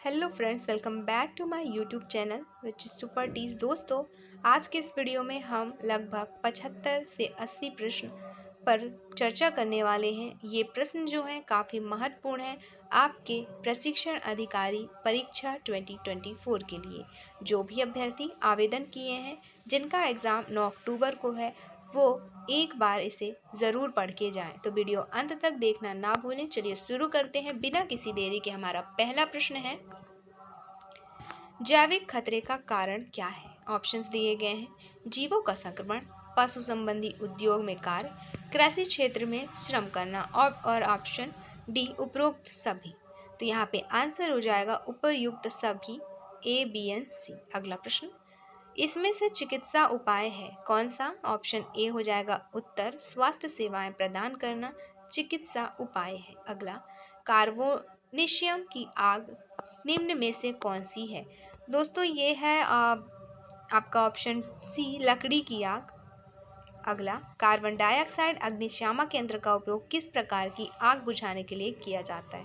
Hello friends, welcome back to my YouTube channel which is super tees. दोस्तों, आज के इस वीडियो में हम लगभग 75 से 80 प्रश्न पर चर्चा करने वाले हैं। ये प्रश्न जो हैं काफ़ी महत्वपूर्ण हैं आपके प्रशिक्षण अधिकारी परीक्षा 2024 के लिए। जो भी अभ्यर्थी आवेदन किए हैं, जिनका एग्ज़ाम 9 अक्टूबर को है, वो एक बार इसे ज़रूर पढ़ के जाएं। तो वीडियो अंत तक देखना ना भूलें। चलिए शुरू करते हैं बिना किसी देरी के। हमारा पहला प्रश्न है, जैविक खतरे का कारण क्या है? ऑप्शंस दिए गए हैं, जीवों का संक्रमण, पशु संबंधी उद्योग में कार्य, कृषि क्षेत्र में श्रम करना और ऑप्शन डी उपरोक्त सभी। तो यहाँ पे आंसर हो जाएगा उपयुक्त सभी, ए बी एंड सी। अगला प्रश्न, इसमें से चिकित्सा उपाय है कौन सा? ऑप्शन ए हो जाएगा उत्तर, स्वास्थ्य सेवाएं प्रदान करना चिकित्सा उपाय है। अगला, कार्बोनेशियम की आग निम्न में से कौन सी है? दोस्तों, ये है आपका ऑप्शन सी, लकड़ी की आग। अगला, कार्बन डाइऑक्साइड अग्निशामक यंत्र का उपयोग किस प्रकार की आग बुझाने के लिए किया जाता है?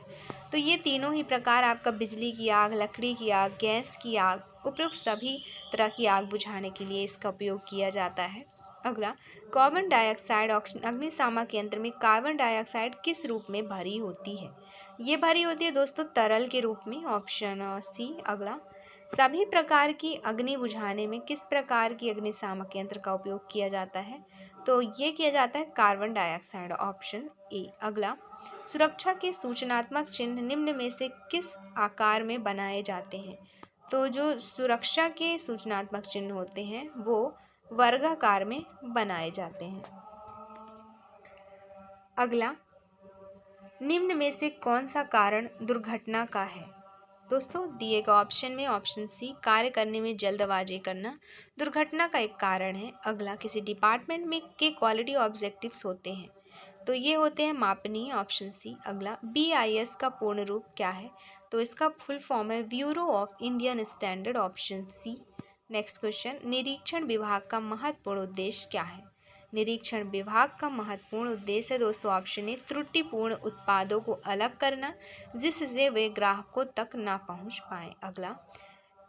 तो ये तीनों ही प्रकार आपका बिजली की आग, लकड़ी की आग, गैस की आग, उपयुक्त सभी तरह की आग बुझाने के लिए इसका उपयोग किया जाता है। अगला, कार्बन डाइऑक्साइड अग्निशामक यंत्र में कार्बन डाइऑक्साइड किस रूप में भरी होती है? ये भरी होती है दोस्तों तरल के रूप में, ऑप्शन सी। अगला, सभी प्रकार की अग्नि बुझाने में किस प्रकार की अग्निशामक यंत्र का उपयोग किया जाता है? तो ये किया जाता है कार्बन डाइऑक्साइड, ऑप्शन ए। अगला, सुरक्षा के सूचनात्मक चिन्ह निम्न में से किस आकार में बनाए जाते हैं? तो जो सुरक्षा के सूचनात्मक चिन्ह होते हैं वो वर्गाकार में बनाए जाते हैं। अगला, निम्न में से कौन सा कारण दुर्घटना का है? दोस्तों, दिए गए ऑप्शन में ऑप्शन सी, कार्य करने में जल्दबाजी करना दुर्घटना का एक कारण है। अगला, किसी डिपार्टमेंट में के क्वालिटी ऑब्जेक्टिव्स होते हैं, तो ये होते हैं मापनीय, ऑप्शन सी। अगला, BIS का पूर्ण रूप क्या है? तो इसका फुल फॉर्म है bureau of Indian standard, option C. Next question, निरीक्षण विभाग का महत्वपूर्ण उद्देश्य क्या है? निरीक्षण विभाग का महत्वपूर्ण उद्देश्य है दोस्तों ऑप्शन ए, त्रुटिपूर्ण उत्पादों को अलग करना जिससे वे ग्राहकों तक ना पहुंच पाए। अगला,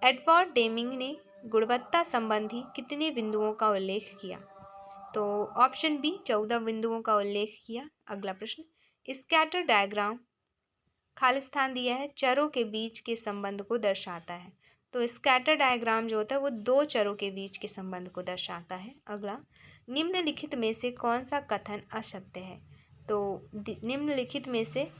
एडवर्ड डेमिंग ने गुणवत्ता संबंधी कितने बिंदुओं का उल्लेख किया? तो ऑप्शन बी, 14 बिंदुओं का उल्लेख किया। अगला प्रश्न, स्कैटर डायग्राम खालिस्तान दिया है, चरों के बीच के संबंध को दर्शाता है। तो स्कैटर डायग्राम जो होता है वो दो चरों के बीच के संबंध को दर्शाता है। अगला, निम्नलिखित में से कौन सा कथन असत्य है? तो निम्नलिखित में से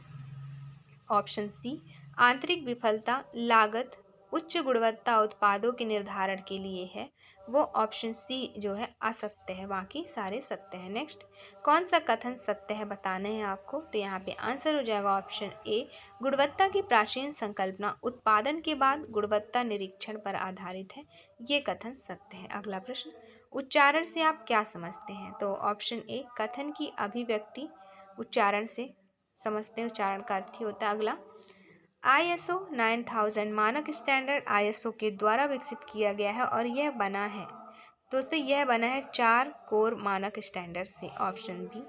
ऑप्शन सी, आंतरिक विफलता लागत उच्च गुणवत्ता उत्पादों के निर्धारण के लिए है, वो ऑप्शन सी जो है असत्य है, बाकी सारे सत्य हैं। नेक्स्ट, कौन सा कथन सत्य है बताना है आपको, तो यहाँ पे आंसर हो जाएगा ऑप्शन ए, गुणवत्ता की प्राचीन संकल्पना उत्पादन के बाद गुणवत्ता निरीक्षण पर आधारित है, ये कथन सत्य है। अगला प्रश्न, उच्चारण से आप क्या समझते हैं? तो ऑप्शन ए, कथन की अभिव्यक्ति उच्चारण से समझते हैं, उच्चारण का अर्थ ही होता है। अगला, ISO 9000 मानक स्टैंडर्ड ISO के द्वारा विकसित किया गया है और यह बना है दोस्तों, यह बना है 4 कोर मानक स्टैंडर्ड से, ऑप्शन बी।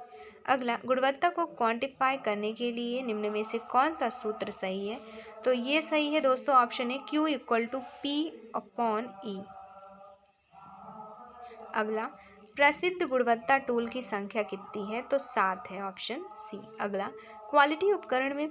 अगला, गुणवत्ता को क्वांटिफाई करने के लिए निम्न में से कौन सा सूत्र सही है? तो ये सही है दोस्तों ऑप्शन ए, Q = P/E। अगला, प्रसिद्ध गुणवत्ता टूल की संख्या कितनी है? तो 7 है, ऑप्शन सी। अगला, क्वालिटी उपकरण में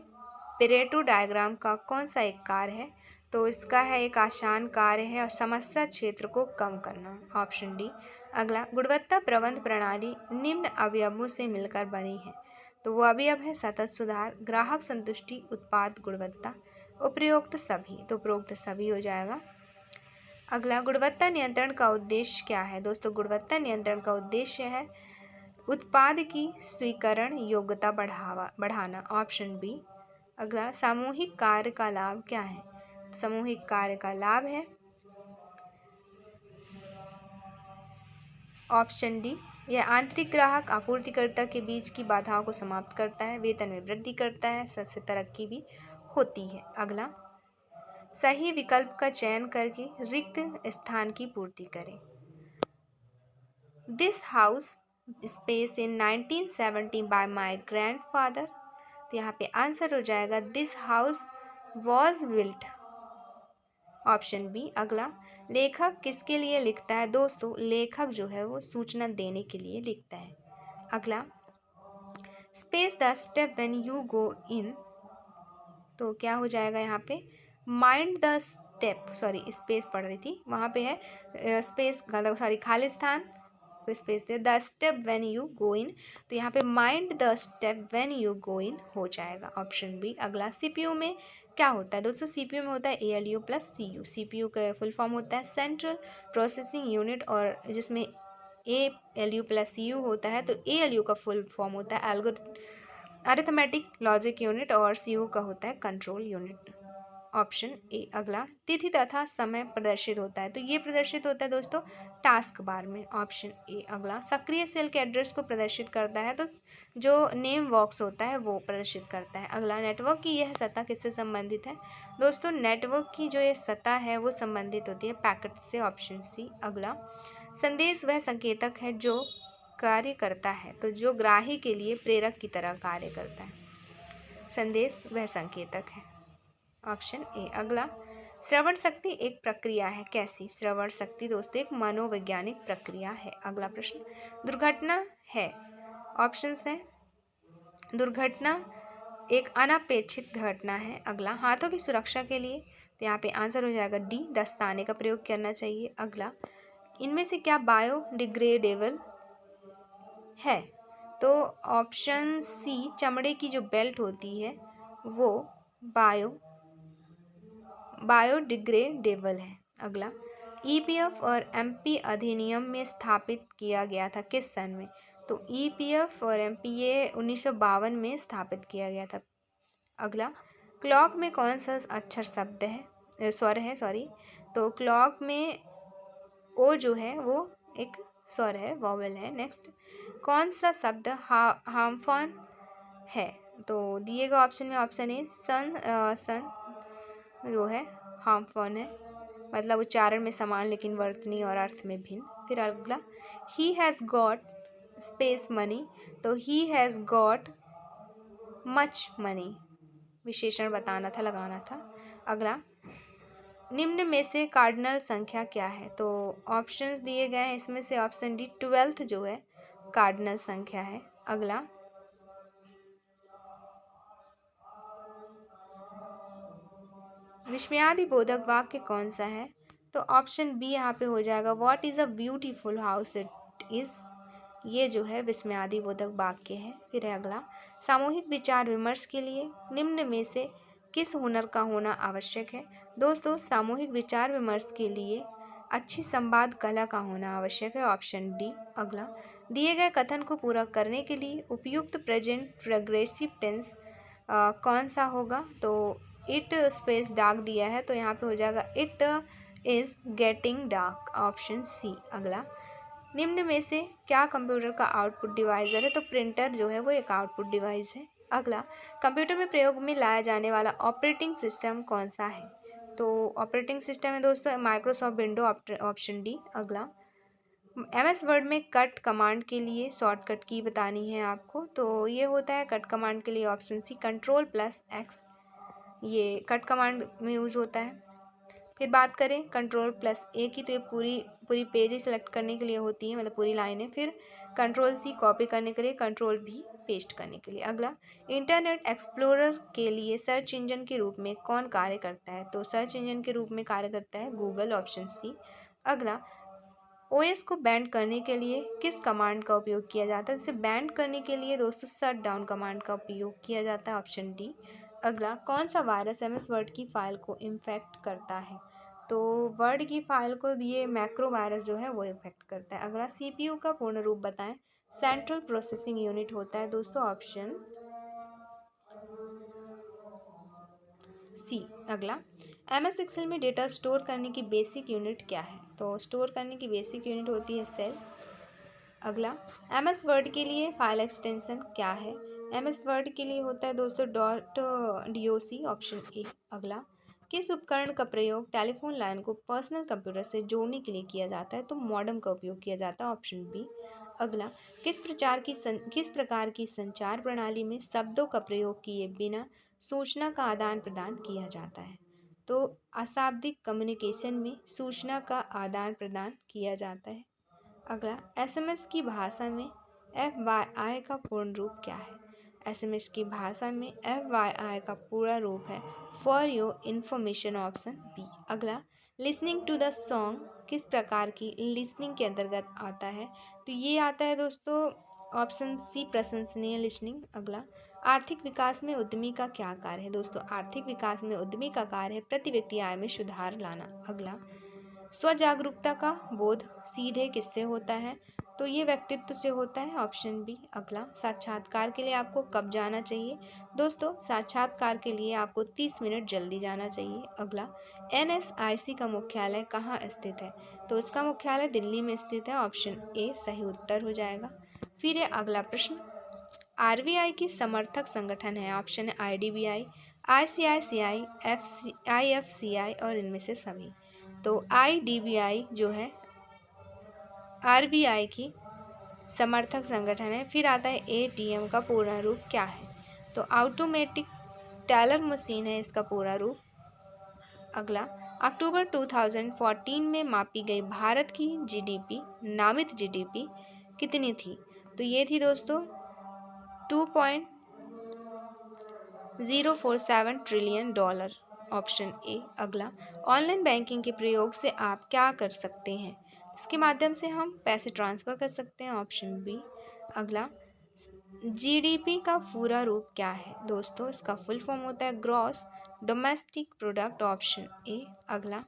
पेरेटो डायग्राम का कौन सा एक कार्य है? तो इसका है एक आसान कार्य है और समस्या क्षेत्र को कम करना, ऑप्शन डी। अगला, गुणवत्ता प्रबंध प्रणाली निम्न अवयवों से मिलकर बनी है, तो वो अवयव है सतत सुधार, ग्राहक संतुष्टि, उत्पाद गुणवत्ता, उपरोक्त सभी, तो उपरोक्त सभी हो जाएगा। अगला, गुणवत्ता नियंत्रण का उद्देश्य क्या है? दोस्तों, गुणवत्ता नियंत्रण का उद्देश्य है उत्पाद की स्वीकरण योग्यता बढ़ाना, ऑप्शन बी। अगला, सामूहिक कार्य का लाभ क्या है? सामूहिक कार्य का लाभ है ऑप्शन डी, यह आंतरिक ग्राहक आपूर्तिकर्ता के बीच की बाधाओं को समाप्त करता है, वेतन में वृद्धि करता है, सबसे तरक्की भी होती है। अगला, सही विकल्प का चयन करके रिक्त स्थान की पूर्ति करें। This house space in 1970 by my grandfather, तो यहाँ पे आंसर हो जाएगा this house was built option B अगला। लेखक किसके लिए लिखता है? दोस्तों लेखक जो है वो सूचना देने के लिए लिखता है। अगला, space the step when you go in, तो क्या हो जाएगा यहाँ पे? Mind the step, sorry space पढ़ रही थी, वहाँ पे है स्पेस, मतलब सॉरी खाली स्थान को स्पेस दे, the step when you go in, तो यहाँ पे mind the step when you go in हो जाएगा। ऑप्शन बी अगला। सीपीयू में क्या होता है? दोस्तों सीपीयू में होता है एएलयू प्लस सीयू। सीपीयू का फुल फॉर्म होता है सेंट्रल प्रोसेसिंग यूनिट, और जिसमें एएलयू प्लस सीयू होता है, तो एएलयू का फुल फॉर्म होता है अरिथमेटिक लॉजिक यूनिट, और सीयू का होता है कंट्रोल यूनिट। ऑप्शन ए अगला। तिथि तथा समय प्रदर्शित होता है, तो ये प्रदर्शित होता है दोस्तों टास्क बार में। ऑप्शन ए अगला। सक्रिय सेल के एड्रेस को प्रदर्शित करता है, तो जो नेम बॉक्स होता है वो प्रदर्शित करता है। अगला, नेटवर्क की यह सतह किससे संबंधित है? दोस्तों नेटवर्क की जो ये सतह है वो संबंधित होती है पैकेट से। ऑप्शन सी अगला। संदेश वह संकेतक है जो कार्य करता है, तो जो ग्राही के लिए प्रेरक की तरह कार्य करता है, संदेश वह संकेतक है। ऑप्शन ए अगला। श्रवण शक्ति एक प्रक्रिया है, कैसी? श्रवण शक्ति दोस्तों एक मनोवैज्ञानिक प्रक्रिया है। अगला प्रश्न, दुर्घटना है। ऑप्शंस हैं, दुर्घटना एक अनपेक्षित घटना है। अगला, हाथों की सुरक्षा के लिए, तो यहाँ पे आंसर हो जाएगा डी, दस्ताने का प्रयोग करना चाहिए। अगला, इनमें से क्या बायोडिग्रेडेबल है? तो ऑप्शन सी, चमड़े की जो बेल्ट होती है वो बायोडिग्रेडेबल है। अगला, ईपीएफ और एमपी अधिनियम में स्थापित किया गया था किस सन में? तो ईपीएफ और एमपी ये 1952 में स्थापित किया गया था। अगला, क्लॉक में कौन सा अक्षर शब्द है, स्वर है, सॉरी, तो क्लॉक में ओ जो है वो एक स्वर है, वॉवेल है। नेक्स्ट, कौन सा शब्द हार्मफोन है? तो दिएगा ऑप्शन में ऑप्शन ए सन जो है हार्मफोन है, मतलब उच्चारण में समान लेकिन वर्तनी और अर्थ में भिन्न। फिर अगला, he has got space money, तो he has got much money, विशेषण बताना था, लगाना था। अगला, निम्न में से कार्डिनल संख्या क्या है? तो ऑप्शंस दिए गए हैं, इसमें से ऑप्शन डी 12th जो है कार्डिनल संख्या है। अगला, विस्मयादि बोधक वाक्य कौन सा है? तो ऑप्शन बी यहाँ पे हो जाएगा, what is a beautiful house it is, ये जो है विस्मयादि बोधक वाक्य है। फिर है अगला, सामूहिक विचार विमर्श के लिए निम्न में से किस हुनर का होना आवश्यक है? दोस्तों सामूहिक विचार विमर्श के लिए अच्छी संवाद कला का होना आवश्यक है। ऑप्शन डी अगला। दिए गए कथन को पूरा करने के लिए उपयुक्त प्रेजेंट प्रोग्रेसिव टेंस कौन सा होगा? तो इट स्पेस डार्क दिया है, तो यहाँ पे हो जाएगा it is getting dark. Option C अगला। निम्न में से क्या कंप्यूटर का आउटपुट डिवाइसर है? तो प्रिंटर जो है वो एक आउटपुट डिवाइस है। अगला, कंप्यूटर में प्रयोग में लाया जाने वाला ऑपरेटिंग सिस्टम कौन सा है? तो ऑपरेटिंग सिस्टम है दोस्तों माइक्रोसॉफ्ट विंडो। ऑप्शन डी अगला। एमएस वर्ड में कट कमांड के लिए शॉर्टकट की बतानी है आपको, तो ये होता है कट कमांड के लिए option C control plus X, ये कट कमांड में यूज़ होता है। फिर बात करें कंट्रोल प्लस ए की, तो ये पूरी पूरी पेज ही सेलेक्ट करने के लिए होती है, मतलब पूरी लाइनें। फिर कंट्रोल सी कॉपी करने के लिए, कंट्रोल भी पेस्ट करने के लिए। अगला, इंटरनेट एक्सप्लोरर के लिए सर्च इंजन के रूप में कौन कार्य करता है? तो सर्च इंजन के रूप में कार्य करता है गूगल। ऑप्शन सी अगला। ओएस को बैंड करने के लिए किस कमांड का उपयोग किया जाता है? इसे बैंड करने के लिए दोस्तों शट डाउन कमांड का उपयोग किया जाता है। ऑप्शन डी अगला। कौन सा वायरस एमएस वर्ड की फाइल को इन्फेक्ट करता है? तो वर्ड की फाइल को ये मैक्रो वायरस जो है वो इन्फेक्ट करता है। अगला, सीपीयू का पूर्ण रूप बताएं। सेंट्रल प्रोसेसिंग यूनिट होता है दोस्तों। ऑप्शन सी अगला। एमएस एक्सेल में डेटा स्टोर करने की बेसिक यूनिट क्या है? तो स्टोर करने की बेसिक यूनिट होती है सेल। अगला, एमएस वर्ड के लिए फाइल एक्सटेंशन क्या है? एमएस वर्ड के लिए होता है दोस्तों .doc। ऑप्शन ए अगला। किस उपकरण का प्रयोग टेलीफोन लाइन को पर्सनल कंप्यूटर से जोड़ने के लिए किया जाता है? तो मॉडेम का उपयोग किया जाता है। ऑप्शन बी अगला। किस प्रकार की संचार प्रणाली में शब्दों का प्रयोग किए बिना सूचना का आदान प्रदान किया जाता है? तो अशाब्दिक कम्युनिकेशन में सूचना का आदान प्रदान किया जाता है। अगला, एसएमएस की भाषा में FYI का पूर्ण रूप क्या है? एसएमएस की भाषा में FYI का पूरा रूप है for your information, option B. अगला, लिसनिंग टू द सॉन्ग किस प्रकार की लिसनिंग के अंतर्गत आता है? तो ये आता है दोस्तों ऑप्शन सी, प्रशंसनीय लिसनिंग। अगला, आर्थिक विकास में उद्यमी का क्या कार्य है? दोस्तों आर्थिक विकास में उद्यमी का कार्य है प्रति व्यक्ति आय में सुधार लाना। अगला, स्व जागरूकता का बोध सीधे किससे होता है? तो ये व्यक्तित्व से होता है, ऑप्शन बी। अगला, साक्षात्कार के लिए आपको कब जाना चाहिए? दोस्तों साक्षात्कार के लिए आपको 30 मिनट जल्दी जाना चाहिए। अगला, NSIC का मुख्यालय कहाँ स्थित है? तो इसका मुख्यालय दिल्ली में स्थित है, ऑप्शन ए सही उत्तर हो जाएगा। फिर है अगला प्रश्न, RBI की समर्थक संगठन है, ऑप्शन है IDBI, ICICI, IFCI और इनमें से सभी। तो IDBI जो है RBI की समर्थक संगठन है। फिर आता है ATM का पूर्ण रूप क्या है? तो ऑटोमेटिक टेलर मशीन है इसका पूरा रूप। अगला, अक्टूबर 2014 में मापी गई भारत की GDP, नामित GDP कितनी थी? तो ये थी दोस्तों 2.047 ट्रिलियन डॉलर, ऑप्शन ए। अगला, ऑनलाइन बैंकिंग के प्रयोग से आप क्या कर सकते हैं? इसके माध्यम से हम पैसे ट्रांसफ़र कर सकते हैं, ऑप्शन बी। अगला, GDP का पूरा रूप क्या है? दोस्तों इसका फुल फॉर्म होता है gross domestic product, option A. अगला,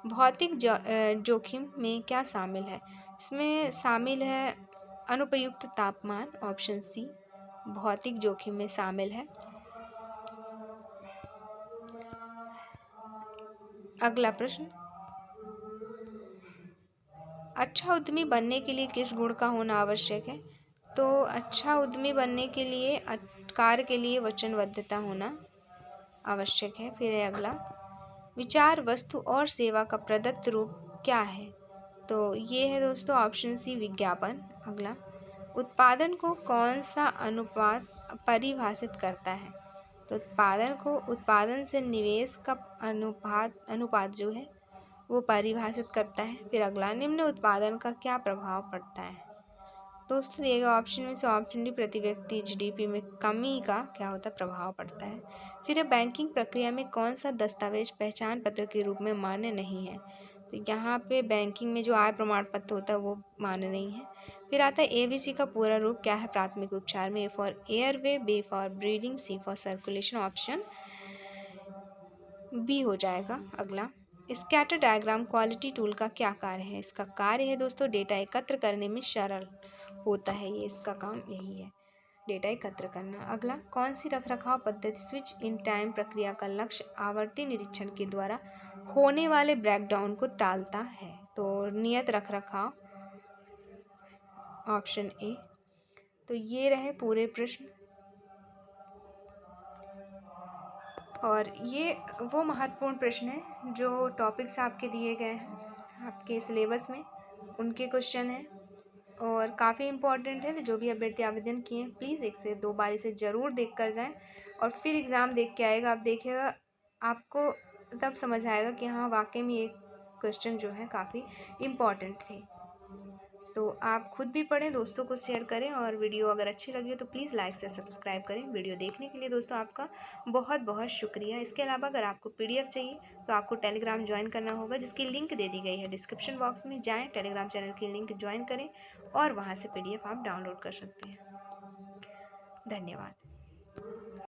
भौतिक जोखिम में क्या शामिल है? इसमें शामिल है अनुपयुक्त तापमान, ऑप्शन सी भौतिक जोखिम में शामिल है। अगला प्रश्न, अच्छा उद्यमी बनने के लिए किस गुण का होना आवश्यक है? तो अच्छा उद्यमी बनने के लिए कार्य के लिए वचनबद्धता होना आवश्यक है। फिर है अगला, विचार, वस्तु और सेवा का प्रदत्त रूप क्या है? तो ये है दोस्तों ऑप्शन सी विज्ञापन। अगला, उत्पादन को कौन सा अनुपात परिभाषित करता है? तो उत्पादन से निवेश का अनुपात जो है वो परिभाषित करता है। फिर अगला, निम्न उत्पादन का क्या प्रभाव पड़ता है? दोस्तों दिएगा ऑप्शन में से ऑप्शन डी, प्रति व्यक्ति GDP में कमी का क्या होता है प्रभाव पड़ता है। फिर है बैंकिंग प्रक्रिया में कौन सा दस्तावेज पहचान पत्र के रूप में मान्य नहीं है? तो यहाँ पे बैंकिंग में जो आय प्रमाण पत्र होता है वो मान्य नहीं है। फिर आता है ABC का पूरा रूप क्या है प्राथमिक उपचार में? A for airway, B for breathing, C for circulation, option B हो जाएगा। अगला, स्कैटर डायग्राम क्वालिटी टूल का क्या कार्य है? इसका कार्य है दोस्तों डेटा एकत्र करने में सरल होता है, ये इसका काम यही है, डेटा एकत्र करना। अगला, कौन सी रखरखाव पद्धति स्विच इन टाइम प्रक्रिया का लक्ष्य आवर्ती निरीक्षण के द्वारा होने वाले ब्रेकडाउन को टालता है? तो नियत रखरखाव, ऑप्शन ए। तो ये रहे पूरे प्रश्न, और ये वो महत्वपूर्ण प्रश्न है जो टॉपिक्स आपके दिए गए हैं आपके सिलेबस में, उनके क्वेश्चन हैं और काफ़ी इम्पॉर्टेंट है। तो जो भी अभ्यर्थी आवेदन किए हैं प्लीज़ 1 से 2 बार इसे ज़रूर देख कर जाएं और फिर एग्ज़ाम देख के आएगा, आप देखिएगा आपको तब समझ आएगा कि हाँ वाकई में ये क्वेश्चन जो है काफ़ी इम्पॉर्टेंट थे। तो आप खुद भी पढ़ें, दोस्तों को शेयर करें और वीडियो अगर अच्छी लगी हो तो प्लीज़ लाइक से सब्सक्राइब करें। वीडियो देखने के लिए दोस्तों आपका बहुत बहुत शुक्रिया। इसके अलावा अगर आपको PDF चाहिए तो आपको टेलीग्राम ज्वाइन करना होगा, जिसकी लिंक दे दी गई है डिस्क्रिप्शन बॉक्स में। जाएँ टेलीग्राम चैनल की लिंक ज्वाइन करें और वहाँ से PDF आप डाउनलोड कर सकते हैं। धन्यवाद।